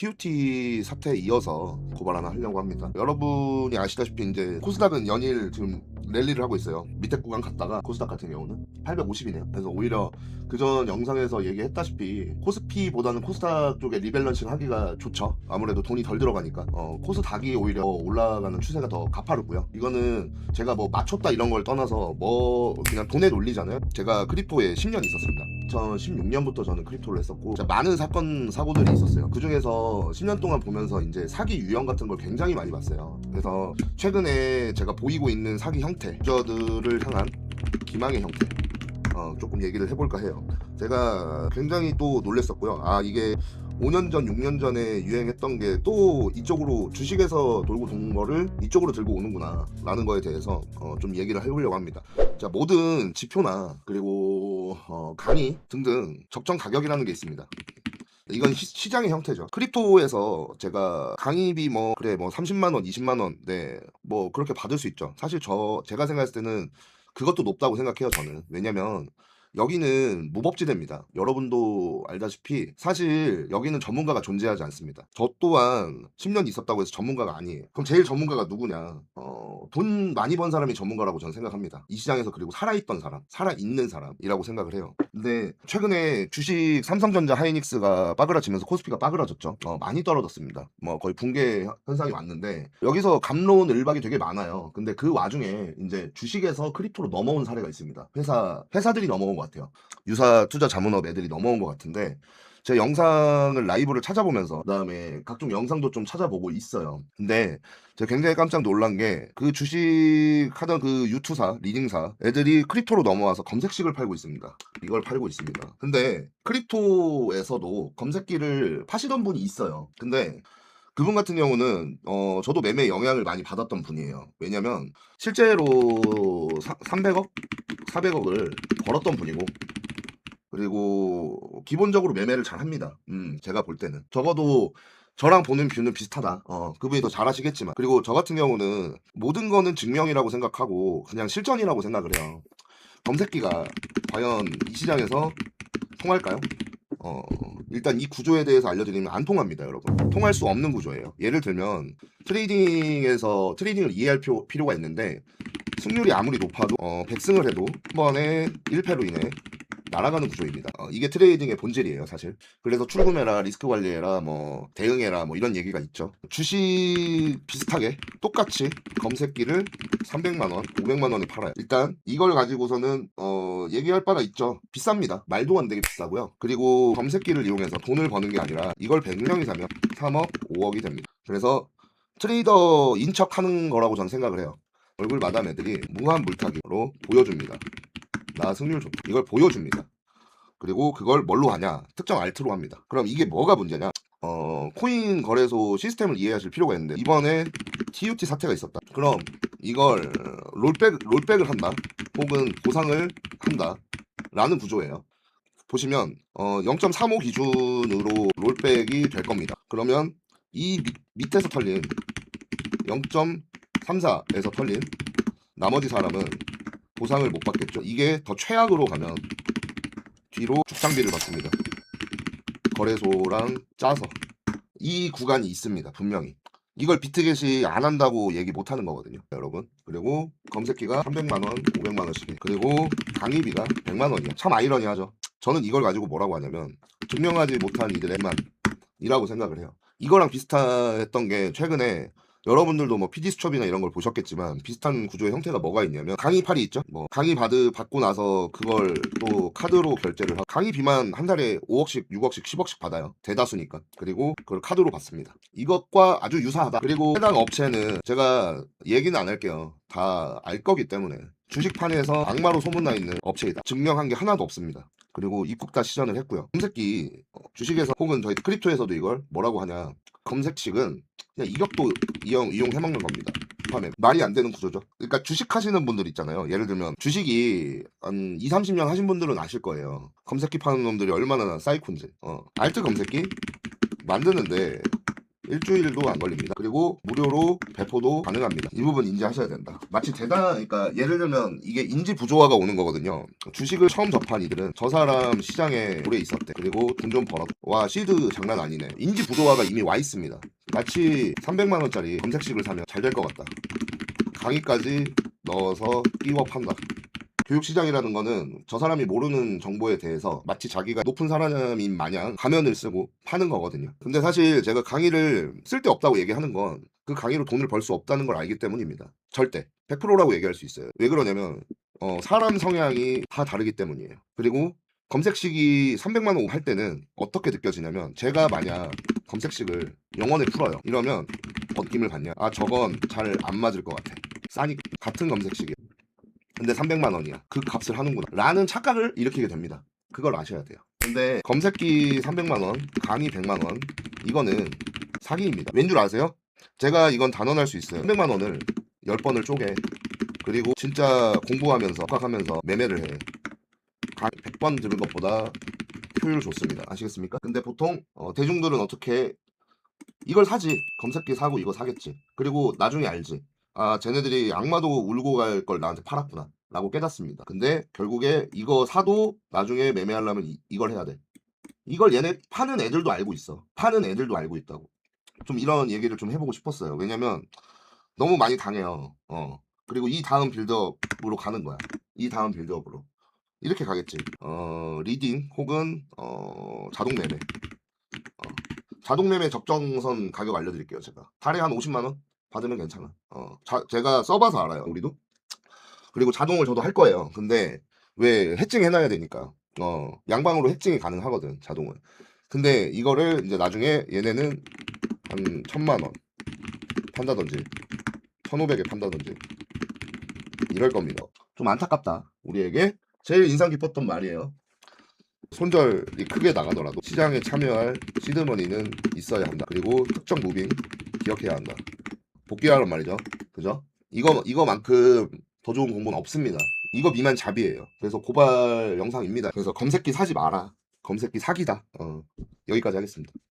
TUT 사태에 이어서 고발 하나 하려고 합니다. 여러분이 아시다시피 이제 코스닥은 연일 지금 랠리를 하고 있어요. 밑에 구간 갔다가 코스닥 같은 경우는 850이네요. 그래서 오히려 그전 영상에서 얘기했다시피 코스피보다는 코스닥 쪽에 리밸런싱 하기가 좋죠. 아무래도 돈이 덜 들어가니까 코스닥이 오히려 올라가는 추세가 더 가파르고요. 이거는 제가 뭐 맞췄다 이런 걸 떠나서 뭐 그냥 돈에 놀리잖아요. 제가 크립토에 10년 있었습니다. 2016년부터 저는 크립토를 했었고 많은 사건 사고들이 있었어요. 그 중에서 10년 동안 보면서 이제 사기 유형 같은 걸 굉장히 많이 봤어요. 그래서 최근에 제가 보이고 있는 사기 형태, 유저들을 향한 기망의 형태 조금 얘기를 해볼까 해요. 제가 굉장히 또 놀랬었고요. 아, 이게 5년 전, 6년 전에 유행했던 게 또 이쪽으로 주식에서 돌고 돈 거를 이쪽으로 들고 오는구나 라는 거에 대해서 좀 얘기를 해보려고 합니다. 자, 모든 지표나 그리고 강의 등등 적정 가격이라는 게 있습니다. 이건 시장의 형태죠. 크립토에서 제가 강의비 뭐 그래 뭐 30만원 20만원 네 뭐 그렇게 받을 수 있죠. 사실 제가 생각했을 때는 그것도 높다고 생각해요. 저는. 왜냐면 여기는 무법지대입니다. 여러분도 알다시피 사실 여기는 전문가가 존재하지 않습니다. 저 또한 10년 있었다고 해서 전문가가 아니에요. 그럼 제일 전문가가 누구냐? 돈 많이 번 사람이 전문가라고 저는 생각합니다. 이 시장에서. 그리고 살아있던 사람, 살아있는 사람이라고 생각을 해요. 근데 최근에 주식 삼성전자 하이닉스가 빠그라지면서 코스피가 빠그라졌죠. 많이 떨어졌습니다. 뭐 거의 붕괴 현상이 왔는데 여기서 갑론 을박이 되게 많아요. 근데 그 와중에 이제 주식에서 크립토로 넘어온 사례가 있습니다. 회사들이 넘어온 것 같아요. 유사 투자 자문업 애들이 넘어온 것 같은데 제 영상을 라이브를 찾아보면서 그다음에 각종 영상도 좀 찾아보고 있어요. 근데 제가 굉장히 깜짝 놀란 게 그 주식 하던 그 유투사, 리딩사 애들이 크립토로 넘어와서 검색식을 팔고 있습니다. 이걸 팔고 있습니다. 근데 크립토에서도 검색기를 파시던 분이 있어요. 근데 그분 같은 경우는 저도 매매에 영향을 많이 받았던 분이에요. 왜냐면 실제로 300억, 400억을 벌었던 분이고 그리고 기본적으로 매매를 잘 합니다. 제가 볼 때는 적어도 저랑 보는 뷰는 비슷하다. 그분이 더 잘하시겠지만. 그리고 저 같은 경우는 모든 거는 증명이라고 생각하고 그냥 실전이라고 생각을 해요. 검색기가 과연 이 시장에서 통할까요? 일단 이 구조에 대해서 알려드리면 안 통합니다, 여러분. 통할 수 없는 구조예요. 예를 들면 트레이딩을 이해할 필요가 있는데 승률이 아무리 높아도 100승을 해도 한 번에 1패로 인해 날아가는 구조입니다. 이게 트레이딩의 본질이에요, 사실. 그래서 출금해라, 리스크 관리해라, 뭐 대응해라, 뭐 이런 얘기가 있죠. 주식 비슷하게 똑같이 검색기를 300만 원, 500만 원에 팔아요. 일단 이걸 가지고서는 얘기할 바가 있죠. 비쌉니다. 말도 안 되게 비싸고요. 그리고 검색기를 이용해서 돈을 버는 게 아니라 이걸 100명이 사면 3억, 5억이 됩니다. 그래서 트레이더 인척하는 거라고 저는 생각을 해요. 얼굴 마담 애들이 무한 물타기로 보여줍니다. 나 승률 좋다. 이걸 보여줍니다. 그리고 그걸 뭘로 하냐? 특정 알트로 합니다. 그럼 이게 뭐가 문제냐? 코인 거래소 시스템을 이해하실 필요가 있는데 이번에 TUT 사태가 있었다. 그럼 이걸 롤백을 한다. 혹은 보상을 한다. 라는 구조예요. 보시면 0.35 기준으로 롤백이 될 겁니다. 그러면 이 밑에서 털린 0.34에서 털린 나머지 사람은 보상을 못 받겠죠. 이게 더 최악으로 가면 뒤로 죽상비를 받습니다. 거래소랑 짜서 이 구간이 있습니다. 분명히. 이걸 비트겟이 안 한다고 얘기 못 하는 거거든요, 여러분. 그리고 검색기가 300만 원, 500만 원씩. 그리고 강의비가 100만 원이야. 참 아이러니하죠. 저는 이걸 가지고 뭐라고 하냐면 증명하지 못한 이들의만 이라고 생각을 해요. 이거랑 비슷했던 게 최근에 여러분들도 뭐 PD수첩이나 이런 걸 보셨겠지만 비슷한 구조의 형태가 뭐가 있냐면 강의팔이 있죠. 뭐 강의 받고 나서 그걸 또 카드로 결제를 하고 강의비만 한 달에 5억씩 6억씩 10억씩 받아요. 대다수니까. 그리고 그걸 카드로 받습니다. 이것과 아주 유사하다. 그리고 해당 업체는 제가 얘기는 안 할게요. 다 알 거기 때문에 주식판에서 악마로 소문나 있는 업체이다. 증명한 게 하나도 없습니다. 그리고 입국 다 시전을 했고요. 검색기 주식에서 혹은 저희 크립토에서도 이걸 뭐라고 하냐, 검색식은 그냥 이격도 이용해먹는 겁니다. 판에 말이 안 되는 구조죠. 그러니까 주식 하시는 분들 있잖아요. 예를 들면 주식이 한 2, 30년 하신 분들은 아실 거예요. 검색기 파는 놈들이 얼마나 사이콘지. 알트 검색기 만드는데 일주일도 안 걸립니다. 그리고 무료로 배포도 가능합니다. 이 부분 인지하셔야 된다. 마치 그러니까 예를 들면 이게 인지 부조화가 오는 거거든요. 주식을 처음 접한 이들은 저 사람 시장에 오래 있었대. 그리고 돈 좀 벌었. 와, 시드 장난 아니네. 인지 부조화가 이미 와 있습니다. 마치 300만 원짜리 검색식을 사면 잘 될 것 같다. 강의까지 넣어서 끼워 판다. 교육시장이라는 거는 저 사람이 모르는 정보에 대해서 마치 자기가 높은 사람인 마냥 가면을 쓰고 파는 거거든요. 근데 사실 제가 강의를 쓸데없다고 얘기하는 건 그 강의로 돈을 벌 수 없다는 걸 알기 때문입니다. 절대 100%라고 얘기할 수 있어요. 왜 그러냐면 사람 성향이 다 다르기 때문이에요. 그리고 검색식이 300만 원 할 때는 어떻게 느껴지냐면, 제가 만약 검색식을 영원에 풀어요. 이러면 느낌을 받냐? 아, 저건 잘 안 맞을 것 같아. 싸니까. 같은 검색식이에요. 근데 300만 원이야. 그 값을 하는구나. 라는 착각을 일으키게 됩니다. 그걸 아셔야 돼요. 근데 검색기 300만 원, 강의 100만 원, 이거는 사기입니다. 왠 줄 아세요? 제가 이건 단언할 수 있어요. 300만 원을 10번을 쪼개. 그리고 진짜 공부하면서, 독학하면서 매매를 해. 강의 100번 들은 것보다 효율 좋습니다. 아시겠습니까? 근데 보통 대중들은 어떻게 이걸 사지. 검색기 사고 이거 사겠지. 그리고 나중에 알지. 아, 쟤네들이 악마도 울고 갈 걸 나한테 팔았구나 라고 깨닫습니다. 근데 결국에 이거 사도 나중에 매매하려면 이걸 해야 돼. 이걸 얘네 파는 애들도 알고 있어. 파는 애들도 알고 있다고. 좀 이런 얘기를 좀 해보고 싶었어요. 왜냐면 너무 많이 당해요. 그리고 이 다음 빌드업으로 가는 거야. 이 다음 빌드업으로 이렇게 가겠지. 리딩 혹은 자동 매매. 자동 매매 적정선 가격 알려드릴게요. 제가 달에 한 50만 원 받으면 괜찮아. 제가 써봐서 알아요. 우리도. 그리고 자동을 저도 할 거예요. 근데 왜 해칭 해놔야 되니까. 양방으로 해칭이 가능하거든, 자동은. 근데 이거를 이제 나중에 얘네는 한 1000만 원 판다든지 1500에 판다든지 이럴 겁니다. 좀 안타깝다. 우리에게 제일 인상 깊었던 말이에요. 손절이 크게 나가더라도 시장에 참여할 시드머니는 있어야 한다. 그리고 특정 무빙 기억해야 한다. 복귀하란 말이죠. 그죠? 이거만큼 더 좋은 공부는 없습니다. 이거 미만 잡이에요. 그래서 고발 영상입니다. 그래서 검색기 사지 마라. 검색기 사기다. 여기까지 하겠습니다.